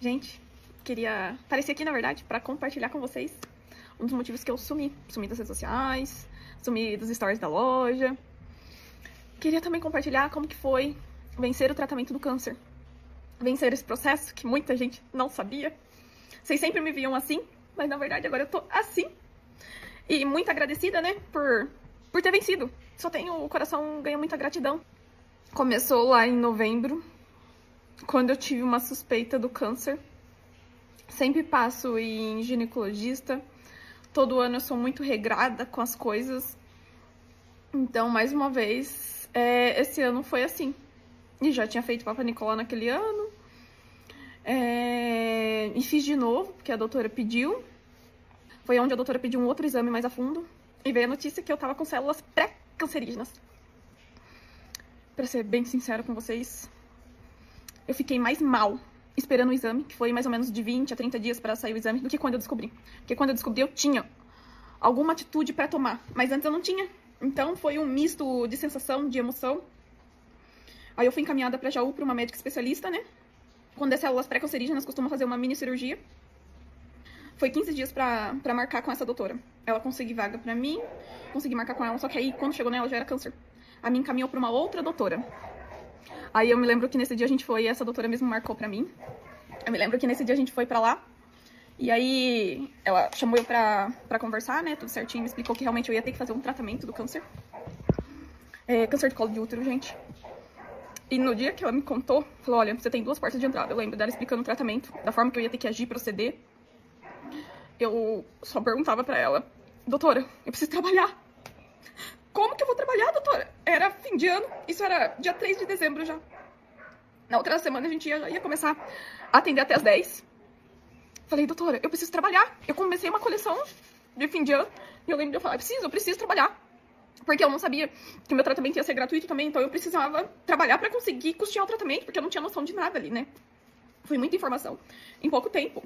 Gente, queria aparecer aqui, na verdade, pra compartilhar com vocês um dos motivos que eu sumi das redes sociais, sumi dos stories da loja. Queria também compartilhar como que foi vencer o tratamento do câncer. Vencer esse processo que muita gente não sabia. Vocês sempre me viam assim, mas na verdade agora eu tô assim. E muito agradecida, né, por ter vencido. Só tenho, o coração ganha muita gratidão. Começou lá em novembro, quando eu tive uma suspeita do câncer. Sempre passo em ginecologista. Todo ano eu sou muito regrada com as coisas. Então, mais uma vez, esse ano foi assim. E já tinha feito Papa Nicolau naquele ano. E fiz de novo, porque a doutora pediu. Foi onde a doutora pediu um outro exame mais a fundo. E veio a notícia que eu tava com células pré-cancerígenas. Pra ser bem sincera com vocês, eu fiquei mais mal esperando o exame, que foi mais ou menos de 20 a 30 dias para sair o exame, do que quando eu descobri. Porque quando eu descobri, eu tinha alguma atitude para tomar, mas antes eu não tinha. Então foi um misto de sensação, de emoção. Aí eu fui encaminhada para Jaú, para uma médica especialista, né? Quando é células pré-cancerígenas, costuma fazer uma mini cirurgia. Foi 15 dias pra marcar com essa doutora. Ela conseguiu vaga pra mim, consegui marcar com ela, só que aí, quando chegou nela, já era câncer. A me encaminhou pra uma outra doutora. Aí eu me lembro que nesse dia a gente foi, e essa doutora mesmo marcou pra mim. Eu me lembro que nesse dia a gente foi pra lá, e aí ela chamou eu pra conversar, né, tudo certinho, me explicou que realmente eu ia ter que fazer um tratamento do câncer. Câncer de colo de útero, gente. E no dia que ela me contou, falou, olha, você tem 2 portas de entrada. Eu lembro dela explicando o tratamento, da forma que eu ia ter que agir, proceder. Eu só perguntava pra ela, doutora, eu preciso trabalhar. Como que eu vou trabalhar, doutora? Era fim de ano, isso era dia 3 de dezembro já. Na outra semana a gente ia começar a atender até as 10. Falei, doutora, eu preciso trabalhar. Eu comecei uma coleção de fim de ano e eu lembro de eu falar, eu preciso trabalhar. Porque eu não sabia que o meu tratamento ia ser gratuito também, então eu precisava trabalhar pra conseguir custear o tratamento, porque eu não tinha noção de nada ali, né? Foi muita informação em pouco tempo.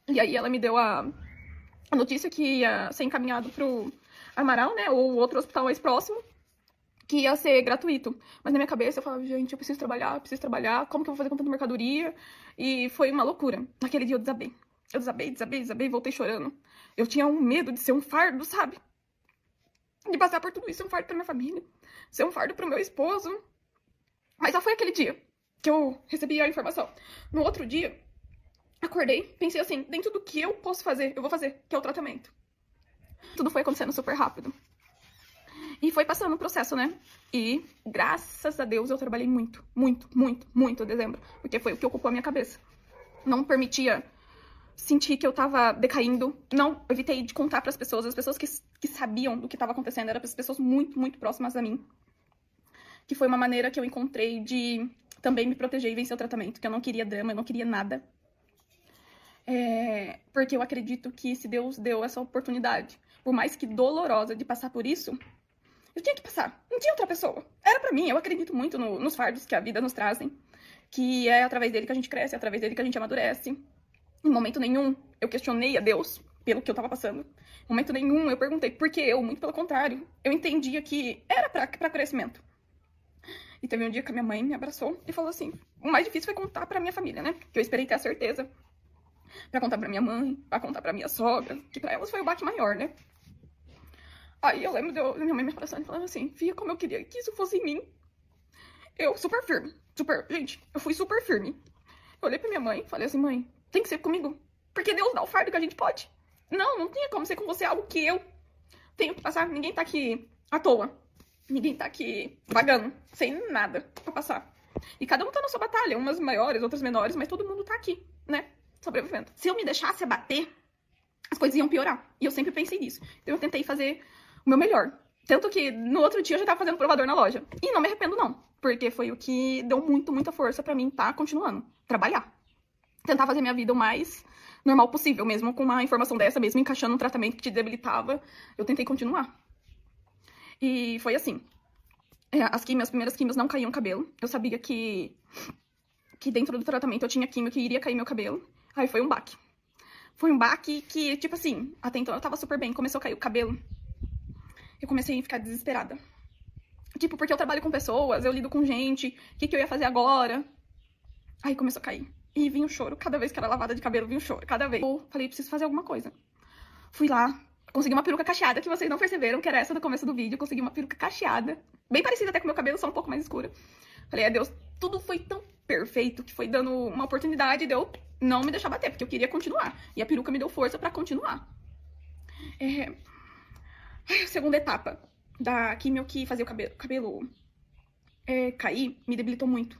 E aí ela me deu a notícia que ia ser encaminhado pro Amaral, né, ou outro hospital mais próximo, que ia ser gratuito. Mas na minha cabeça eu falava, gente, eu preciso trabalhar, como que eu vou fazer com tanta mercadoria? E foi uma loucura. Naquele dia eu desabei. Eu desabei, voltei chorando. Eu tinha um medo de ser um fardo, sabe? De passar por tudo isso, ser um fardo pra minha família, ser um fardo pro meu esposo. Mas só foi aquele dia que eu recebi a informação. No outro dia, acordei, pensei assim, dentro do que eu posso fazer, eu vou fazer, que é o tratamento. Tudo foi acontecendo super rápido. E foi passando o processo, né? E, graças a Deus, eu trabalhei muito em dezembro. Porque foi o que ocupou a minha cabeça. Não permitia sentir que eu tava decaindo. Não, evitei de contar pras pessoas. As pessoas que sabiam do que tava acontecendo eram as pessoas muito próximas a mim. Que foi uma maneira que eu encontrei de também me proteger e vencer o tratamento. Que eu não queria drama, eu não queria nada. Porque eu acredito que se Deus deu essa oportunidade, por mais que dolorosa, de passar por isso, eu tinha que passar. Não tinha outra pessoa. Era pra mim. Eu acredito muito nos fardos que a vida nos trazem. Que é através dele que a gente cresce, é através dele que a gente amadurece. Em momento nenhum eu questionei a Deus pelo que eu tava passando. Em momento nenhum eu perguntei por que eu. Muito pelo contrário. Eu entendia que era pra crescimento. E teve um dia que a minha mãe me abraçou e falou assim, o mais difícil foi contar pra minha família, né? Que eu esperei ter a certeza. Pra contar pra minha mãe, pra contar pra minha sogra, que pra elas foi o baque maior, né? Aí eu lembro de minha mãe me abraçando e falando assim, filha, como eu queria que isso fosse em mim. Eu super firme, gente, eu fui super firme. Eu olhei pra minha mãe e falei assim, mãe, tem que ser comigo, porque Deus dá o fardo que a gente pode. Não tinha como ser com você algo que eu tenho que passar. Ninguém tá aqui à toa. Ninguém tá aqui vagando, sem nada pra passar. E cada um tá na sua batalha, umas maiores, outras menores, mas todo mundo tá aqui, né? Sobrevivendo. Se eu me deixasse abater, as coisas iam piorar. E eu sempre pensei nisso. Então eu tentei fazer o meu melhor. Tanto que no outro dia eu já tava fazendo provador na loja. E não me arrependo, não. Porque foi o que deu muita força pra mim tá continuando. Trabalhar. Tentar fazer minha vida o mais normal possível. Mesmo com uma informação dessa, mesmo encaixando um tratamento que te debilitava, eu tentei continuar. E foi assim. As primeiras químios não caíam cabelo. Eu sabia que dentro do tratamento eu tinha químio que iria cair meu cabelo. Aí foi um baque. Foi um baque que, tipo assim, até então eu tava super bem. Começou a cair o cabelo. Eu comecei a ficar desesperada. Porque eu trabalho com pessoas, eu lido com gente. O que eu ia fazer agora? Aí começou a cair. E vinha o choro. Cada vez que era lavada de cabelo, vinha o choro. Cada vez. Eu falei, preciso fazer alguma coisa. Fui lá, consegui uma peruca cacheada, que vocês não perceberam, que era essa do começo do vídeo. Consegui uma peruca cacheada. Bem parecida até com o meu cabelo, só um pouco mais escura. Falei, Deus, tudo foi tão perfeito que foi dando uma oportunidade de eu não me deixar bater, porque eu queria continuar. E a peruca me deu força pra continuar. Segunda etapa da químio que fazia o cabelo cair, me debilitou muito.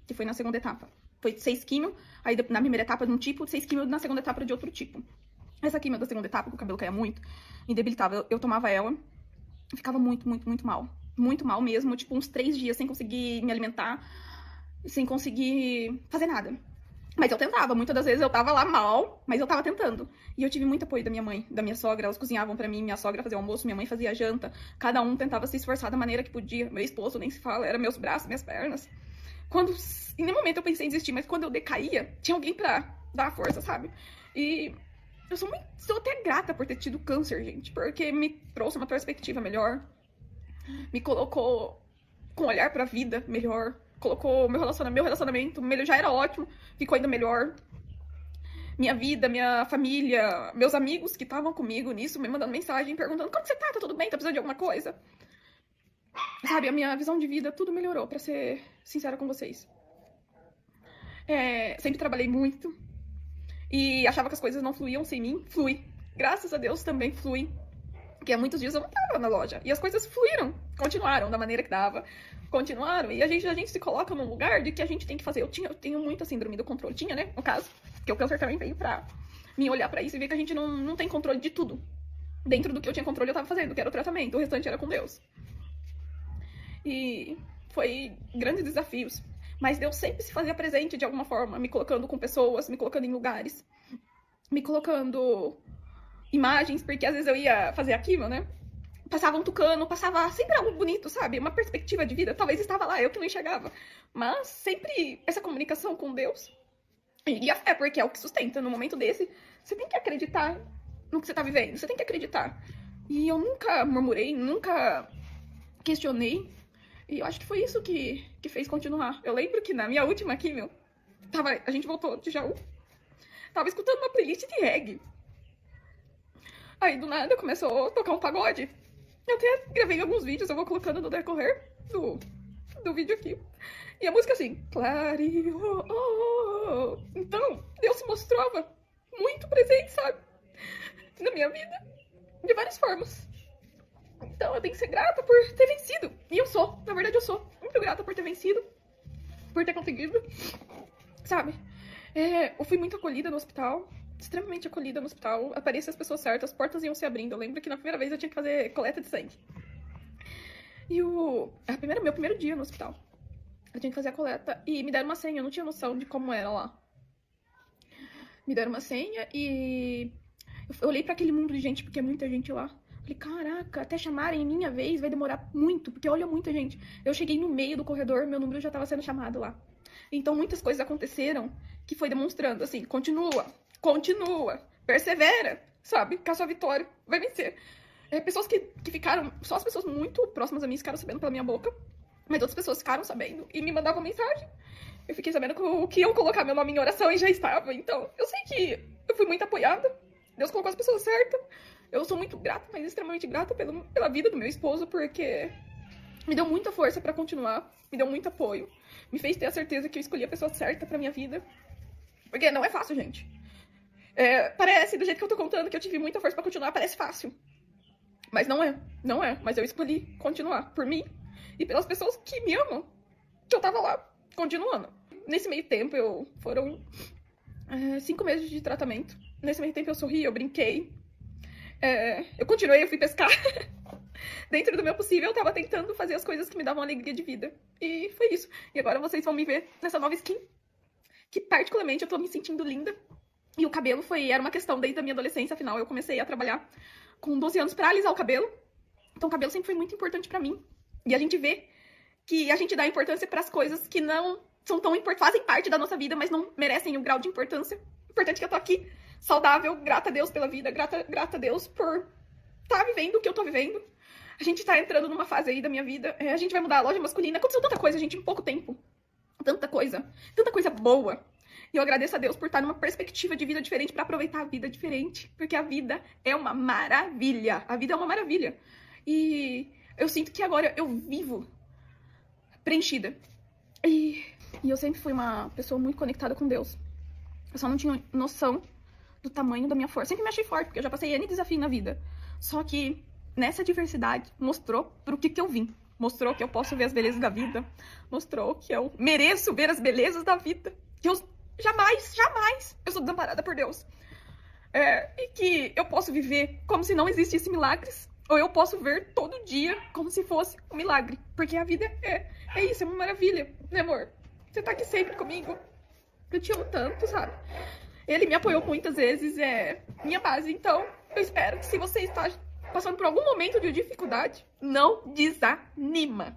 Que foi na segunda etapa. Foi 6 químio, aí na primeira etapa de um tipo, 6 químio na segunda etapa de outro tipo. Essa químio da segunda etapa, que o cabelo caía muito, me debilitava. Eu tomava ela, ficava muito, muito, muito mal. Muito mal mesmo, tipo, uns 3 dias sem conseguir me alimentar, sem conseguir fazer nada. Mas eu tentava, muitas das vezes eu tava lá mal, mas eu tava tentando. E eu tive muito apoio da minha mãe, da minha sogra, elas cozinhavam pra mim, minha sogra fazia almoço, minha mãe fazia janta. Cada um tentava se esforçar da maneira que podia. Meu esposo, nem se fala, era meus braços, minhas pernas. Em nenhum momento eu pensei em desistir, mas quando eu decaía, tinha alguém pra dar força, sabe? E eu sou até grata por ter tido câncer, gente, porque me trouxe uma perspectiva melhor, me colocou com um olhar pra vida melhor, colocou meu relacionamento melhor, já era ótimo, ficou ainda melhor. Minha vida, minha família, meus amigos que estavam comigo nisso, me mandando mensagem, perguntando como você tá tudo bem, tá precisando de alguma coisa? Sabe, a minha visão de vida, tudo melhorou, pra ser sincera com vocês. Sempre trabalhei muito e achava que as coisas não fluíam sem mim. Flui. Graças a Deus também flui. Porque há muitos dias eu não tava na loja. E as coisas fluíram. Continuaram da maneira que dava. Continuaram. E a gente se coloca num lugar de que a gente tem que fazer. Eu tenho muita síndrome do controle. Tinha, né? No caso. Porque o câncer também veio pra me olhar pra isso e ver que a gente não tem controle de tudo. Dentro do que eu tinha controle, eu tava fazendo, que era o tratamento. O restante era com Deus. E foi grandes desafios. Mas Deus sempre se fazia presente de alguma forma, me colocando com pessoas, me colocando em lugares, me colocando imagens, porque às vezes eu ia fazer a químio, né? Passava um tucano, passava sempre algo bonito, sabe? Uma perspectiva de vida. Talvez estava lá, eu que não enxergava. Mas sempre essa comunicação com Deus. E a fé, porque é o que sustenta. No momento desse, você tem que acreditar no que você tá vivendo. Você tem que acreditar. E eu nunca murmurei, nunca questionei. E eu acho que foi isso que fez continuar. Eu lembro que na minha última químio, a gente voltou de Jaú, tava escutando uma playlist de reggae. Aí do nada começou a tocar um pagode. Eu até gravei alguns vídeos, eu vou colocando no decorrer do vídeo aqui. E a música assim, clareou. Então, Deus se mostrava muito presente, sabe? Na minha vida, de várias formas. Então eu tenho que ser grata por ter vencido. E eu sou, na verdade eu sou muito grata por ter vencido, por ter conseguido, sabe? Eu fui muito acolhida no hospital, extremamente acolhida no hospital. Apareciam as pessoas certas, as portas iam se abrindo. Eu lembro que na primeira vez eu tinha que fazer coleta de sangue. E meu primeiro dia no hospital, eu tinha que fazer a coleta e me deram uma senha, eu não tinha noção de como era lá. Me deram uma senha e eu olhei pra aquele mundo de gente, porque é muita gente lá. Falei, caraca, até chamarem minha vez vai demorar muito, porque olha muita gente. Eu cheguei no meio do corredor, meu número já estava sendo chamado lá. Então muitas coisas aconteceram que foi demonstrando, assim, continua, persevera, sabe? Que a sua vitória vai vencer. Pessoas que ficaram, só as pessoas muito próximas a mim ficaram sabendo pela minha boca, mas outras pessoas ficaram sabendo e me mandavam mensagem. Eu fiquei sabendo que iam colocar meu nome em oração e já estava. Então, eu sei que eu fui muito apoiada. Deus colocou as pessoas certas. Eu sou muito grata, mas extremamente grata pela vida do meu esposo, porque me deu muita força pra continuar, me deu muito apoio, me fez ter a certeza que eu escolhi a pessoa certa pra minha vida. Porque não é fácil, gente. Parece, do jeito que eu tô contando, que eu tive muita força pra continuar, parece fácil. Mas não é. Mas eu escolhi continuar por mim e pelas pessoas que me amam, que eu tava lá, continuando. Nesse meio tempo, foram 5 meses de tratamento. Nesse meio tempo eu sorri, eu brinquei. Eu continuei, eu fui pescar. Dentro do meu possível, eu tava tentando fazer as coisas que me davam alegria de vida. E foi isso. E agora vocês vão me ver nessa nova skin, que particularmente eu tô me sentindo linda. E o cabelo era uma questão desde a minha adolescência, afinal eu comecei a trabalhar com 12 anos pra alisar o cabelo. Então o cabelo sempre foi muito importante pra mim. E a gente vê que a gente dá importância pras coisas que não são tão importantes, fazem parte da nossa vida, mas não merecem o grau de importância. Importante que eu tô aqui, saudável, grata a Deus pela vida, grata a Deus por estar vivendo o que eu tô vivendo. A gente tá entrando numa fase aí da minha vida, a gente vai mudar a loja masculina, aconteceu tanta coisa, gente, em pouco tempo. Tanta coisa boa. E eu agradeço a Deus por estar numa perspectiva de vida diferente, para aproveitar a vida diferente. Porque a vida é uma maravilha. A vida é uma maravilha. E eu sinto que agora eu vivo preenchida. E eu sempre fui uma pessoa muito conectada com Deus. Eu só não tinha noção do tamanho da minha força. Sempre me achei forte, porque eu já passei N desafio na vida. Só que nessa diversidade mostrou pro que eu vim. Mostrou que eu posso ver as belezas da vida. Mostrou que eu mereço ver as belezas da vida. Que eu jamais eu sou desamparada por Deus. E que eu posso viver como se não existissem milagres. Ou eu posso ver todo dia como se fosse um milagre. Porque a vida é isso, é uma maravilha, né, amor? Você tá aqui sempre comigo. Eu te amo tanto, sabe? Ele me apoiou muitas vezes, é minha base. Então, eu espero que se você está passando por algum momento de dificuldade, não desanima.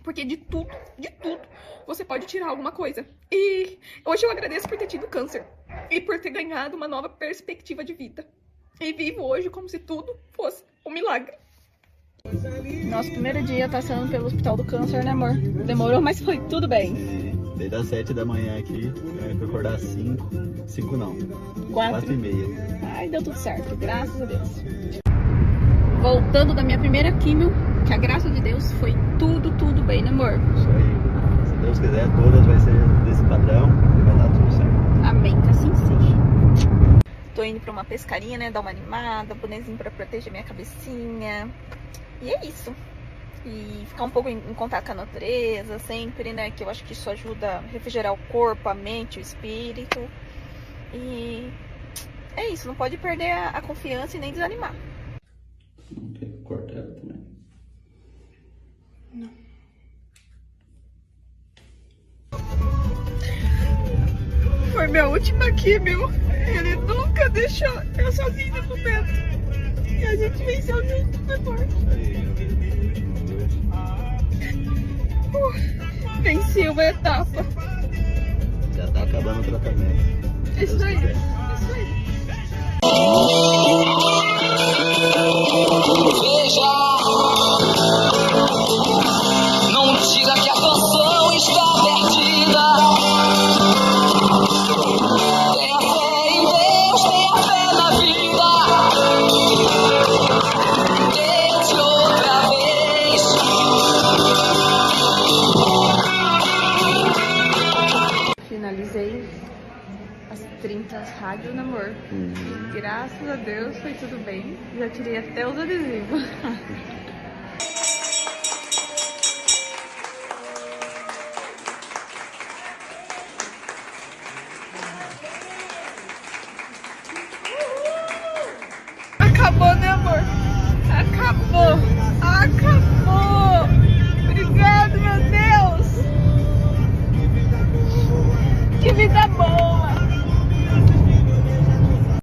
Porque de tudo, você pode tirar alguma coisa. E hoje eu agradeço por ter tido câncer. E por ter ganhado uma nova perspectiva de vida. E vivo hoje como se tudo fosse um milagre. Nosso primeiro dia passando pelo Hospital do Câncer, né, amor? Demorou, mas foi tudo bem. Desde as 7 da manhã aqui, fui acordar às 5 não, 4h30. Ai, deu tudo certo, graças a Deus. Voltando da minha primeira químio, que a graça de Deus foi tudo bem, né, amor? Isso aí, se Deus quiser, todas vai ser desse padrão e vai dar tudo certo. Amém, que assim seja. Tô indo pra uma pescaria, né, dar uma animada, bonezinho pra proteger minha cabecinha. E é isso. E ficar um pouco em contato com a natureza sempre, né? Que eu acho que isso ajuda a refrigerar o corpo, a mente, o espírito. E é isso, não pode perder a confiança e nem desanimar. Corta ela também. Não. Foi minha última químio. Ele nunca deixou eu sozinha no momento. E a gente venceu junto depois. Venci uma etapa. Já tá acabando o tratamento. Isso aí, isso aí. Veja, não diga que a canção está perdida. Tenha fé em Deus, tenha fé na vida. Tente outra vez. Finalizei as 30 rádios, né, amor? Graças a Deus foi tudo bem. Já tirei até os adesivos. Acabou, né, amor? Acabou! Acabou! Obrigado, meu Deus! Que vida boa!